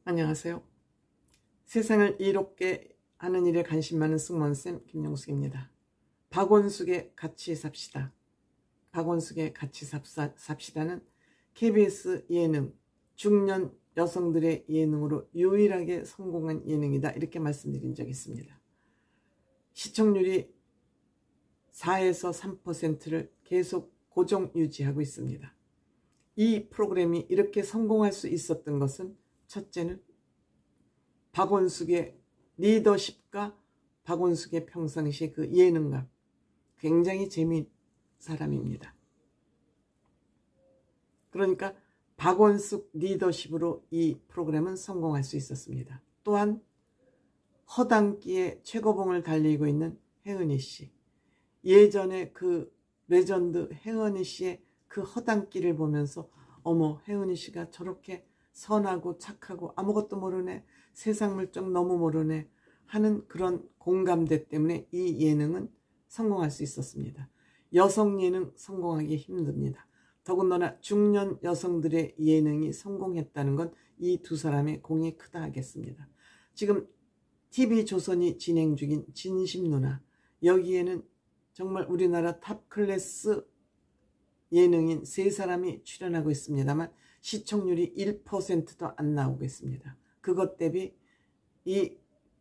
안녕하세요. 세상을 이롭게 하는 일에 관심 많은 승무원쌤 김용숙입니다. 박원숙의 같이 삽시다. 박원숙의 같이 삽시다는 KBS 예능, 중년 여성들의 예능으로 유일하게 성공한 예능이다, 이렇게 말씀드린 적이 있습니다. 시청률이 4에서 3%를 계속 고정 유지하고 있습니다. 이 프로그램이 이렇게 성공할 수 있었던 것은, 첫째는 박원숙의 리더십과 박원숙의 평상시 그 예능감, 굉장히 재미있는 사람입니다. 그러니까 박원숙 리더십으로 이 프로그램은 성공할 수 있었습니다. 또한 허당기의 최고봉을 달리고 있는 혜은이 씨, 예전에 그 레전드 혜은이 씨의 그 허당기를 보면서 어머, 혜은이 씨가 저렇게 선하고 착하고 아무것도 모르네, 세상 물정 너무 모르네 하는 그런 공감대 때문에 이 예능은 성공할 수 있었습니다. 여성 예능 성공하기 힘듭니다. 더군다나 중년 여성들의 예능이 성공했다는 건 이 두 사람의 공이 크다 하겠습니다. 지금 TV조선이 진행 중인 진심누나, 여기에는 정말 우리나라 탑 클래스 예능인 세 사람이 출연하고 있습니다만 시청률이 1%도 안 나오고 있습니다. 그것 대비 이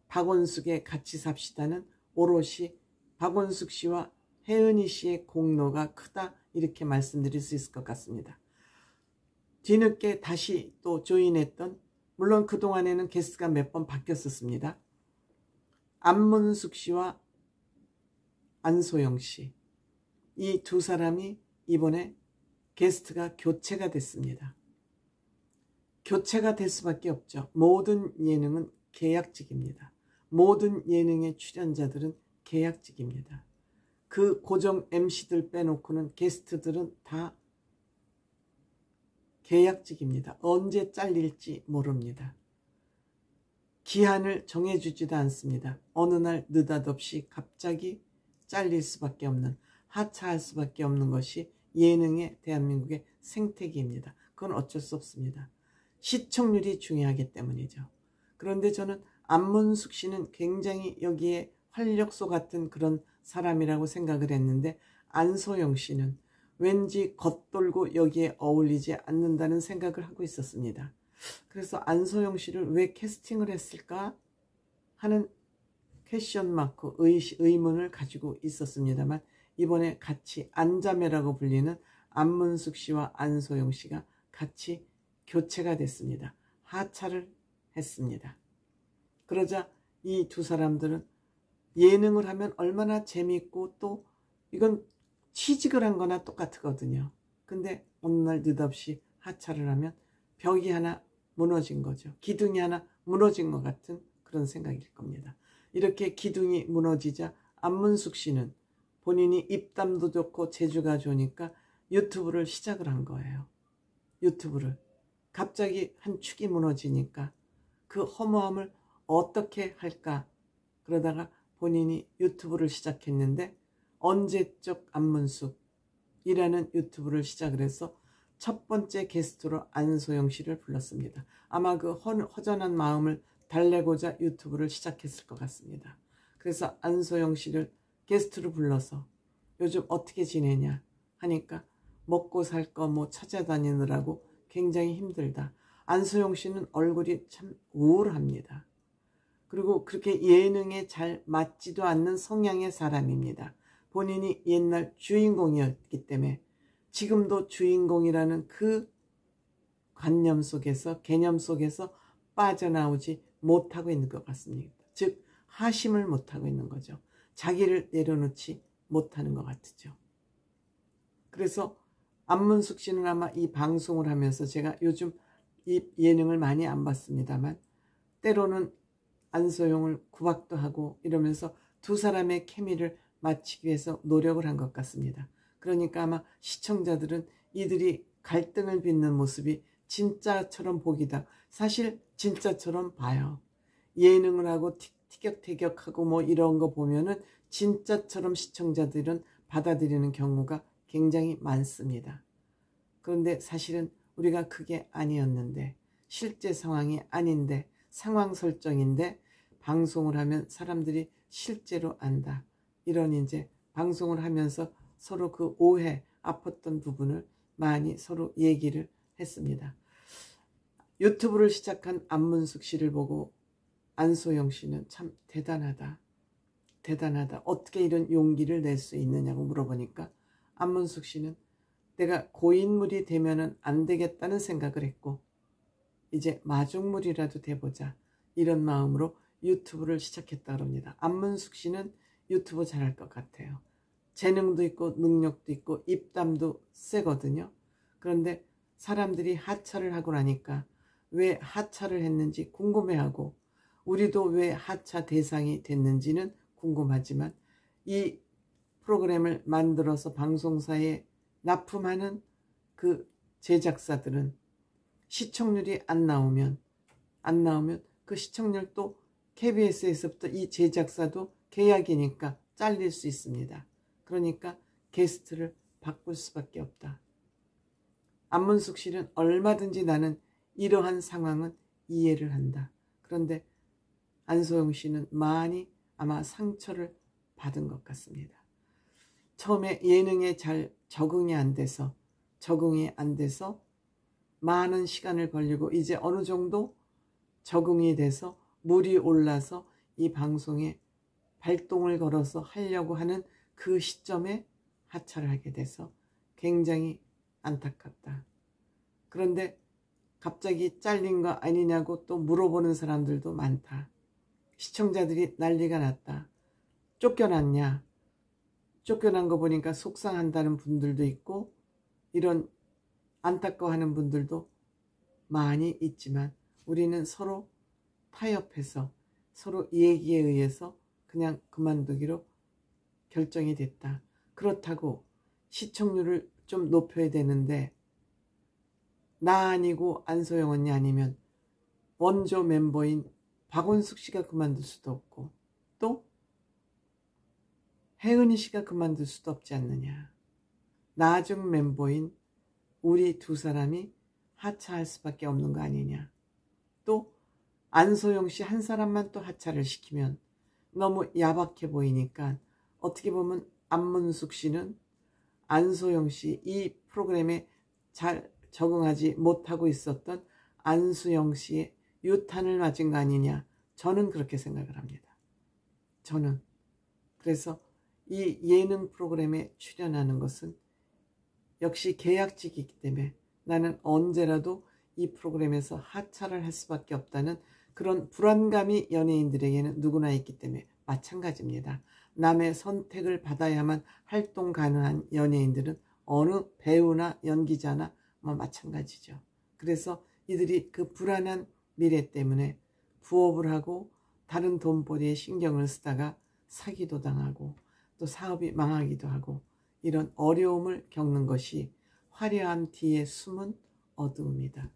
박원숙의 같이 삽시다는 오롯이 박원숙 씨와 혜은이 씨의 공로가 크다, 이렇게 말씀드릴 수 있을 것 같습니다. 뒤늦게 다시 또 조인했던, 물론 그동안에는 게스트가 몇 번 바뀌었었습니다. 안문숙 씨와 안소영 씨, 이 두 사람이 이번에 게스트가 교체가 됐습니다. 교체가 될 수밖에 없죠. 모든 예능은 계약직입니다. 모든 예능의 출연자들은 계약직입니다. 그 고정 MC들 빼놓고는 게스트들은 다 계약직입니다. 언제 잘릴지 모릅니다. 기한을 정해주지도 않습니다. 어느 날 느닷없이 갑자기 잘릴 수밖에 없는, 하차할 수밖에 없는 것이 예능의 대한민국의 생태계입니다. 그건 어쩔 수 없습니다. 시청률이 중요하기 때문이죠. 그런데 저는 안문숙 씨는 굉장히 여기에 활력소 같은 그런 사람이라고 생각을 했는데, 안소영 씨는 왠지 겉돌고 여기에 어울리지 않는다는 생각을 하고 있었습니다. 그래서 안소영 씨를 왜 캐스팅을 했을까 하는 퀘션 마크, 의문을 가지고 있었습니다만, 이번에 같이 안자매라고 불리는 안문숙 씨와 안소영 씨가 같이 교체가 됐습니다. 하차를 했습니다. 그러자 이 두 사람들은 예능을 하면 얼마나 재미있고, 또 이건 취직을 한 거나 똑같거든요. 근데 어느 날 느닷없이 하차를 하면 벽이 하나 무너진 거죠. 기둥이 하나 무너진 것 같은 그런 생각일 겁니다. 이렇게 기둥이 무너지자 안문숙 씨는 본인이 입담도 좋고 재주가 좋으니까 유튜브를 시작을 한 거예요. 유튜브를. 갑자기 한 축이 무너지니까 그 허무함을 어떻게 할까, 그러다가 본인이 유튜브를 시작했는데, 언제적 안문숙이라는 유튜브를 시작을 해서 첫 번째 게스트로 안소영 씨를 불렀습니다. 아마 그 허전한 마음을 달래고자 유튜브를 시작했을 것 같습니다. 그래서 안소영 씨를 게스트로 불러서 요즘 어떻게 지내냐 하니까 먹고 살 거 뭐 찾아다니느라고 굉장히 힘들다. 안소영 씨는 얼굴이 참 우울합니다. 그리고 그렇게 예능에 잘 맞지도 않는 성향의 사람입니다. 본인이 옛날 주인공이었기 때문에 지금도 주인공이라는 그 관념 속에서, 개념 속에서 빠져나오지 못하고 있는 것 같습니다. 즉 하심을 못하고 있는 거죠. 자기를 내려놓지 못하는 것 같죠. 그래서 안문숙 씨는 아마 이 방송을 하면서, 제가 요즘 이 예능을 많이 안 봤습니다만 때로는 안소영을 구박도 하고 이러면서 두 사람의 케미를 맞추기 위해서 노력을 한 것 같습니다. 그러니까 아마 시청자들은 이들이 갈등을 빚는 모습이 진짜처럼 보기다. 사실 진짜처럼 봐요. 예능을 하고 티격태격하고 뭐 이런 거 보면은 진짜처럼 시청자들은 받아들이는 경우가 굉장히 많습니다. 그런데 사실은 우리가 그게 아니었는데, 실제 상황이 아닌데 상황 설정인데 방송을 하면 사람들이 실제로 안다. 이런 이제 방송을 하면서 서로 그 오해, 아팠던 부분을 많이 서로 얘기를 했습니다. 유튜브를 시작한 안문숙 씨를 보고 안소영 씨는 참 대단하다. 대단하다. 어떻게 이런 용기를 낼 수 있느냐고 물어보니까 안문숙 씨는 내가 고인물이 되면은 안 되겠다는 생각을 했고 이제 마중물이라도 돼보자. 이런 마음으로 유튜브를 시작했다 그럽니다. 안문숙 씨는 유튜브 잘할 것 같아요. 재능도 있고 능력도 있고 입담도 세거든요. 그런데 사람들이 하차를 하고 나니까 왜 하차를 했는지 궁금해하고 우리도 왜 하차 대상이 됐는지는 궁금하지만 이 프로그램을 만들어서 방송사에 납품하는 그 제작사들은 시청률이 안 나오면 그 시청률도 KBS에서부터 이 제작사도 계약이니까 잘릴 수 있습니다. 그러니까 게스트를 바꿀 수밖에 없다. 안문숙 씨는 얼마든지 나는 이러한 상황은 이해를 한다. 그런데 안소영 씨는 많이 아마 상처를 받은 것 같습니다. 처음에 예능에 잘 적응이 안 돼서 많은 시간을 걸리고 이제 어느 정도 적응이 돼서 물이 올라서 이 방송에 발동을 걸어서 하려고 하는 그 시점에 하차를 하게 돼서 굉장히 안타깝다. 그런데 갑자기 잘린 거 아니냐고 또 물어보는 사람들도 많다. 시청자들이 난리가 났다. 쫓겨났냐? 쫓겨난 거 보니까 속상한다는 분들도 있고 이런 안타까워하는 분들도 많이 있지만 우리는 서로 타협해서 서로 얘기에 의해서 그냥 그만두기로 결정이 됐다. 그렇다고 시청률을 좀 높여야 되는데 나 아니고 안소영 언니 아니면 원조 멤버인 박원숙 씨가 그만둘 수도 없고 또 혜은이 씨가 그만둘 수도 없지 않느냐. 나중 멤버인 우리 두 사람이 하차할 수밖에 없는 거 아니냐. 또 안소영 씨 한 사람만 또 하차를 시키면 너무 야박해 보이니까 어떻게 보면 안문숙 씨는 안소영 씨 이 프로그램에 잘 적응하지 못하고 있었던 안수영 씨의 유탄을 맞은 거 아니냐. 저는 그렇게 생각을 합니다. 저는 그래서 이 예능 프로그램에 출연하는 것은 역시 계약직이기 때문에 나는 언제라도 이 프로그램에서 하차를 할 수밖에 없다는 그런 불안감이 연예인들에게는 누구나 있기 때문에 마찬가지입니다. 남의 선택을 받아야만 활동 가능한 연예인들은 어느 배우나 연기자나 마찬가지죠. 그래서 이들이 그 불안한 미래 때문에 부업을 하고 다른 돈벌이에 신경을 쓰다가 사기도 당하고 또 사업이 망하기도 하고 이런 어려움을 겪는 것이 화려함 뒤에 숨은 어두움이다.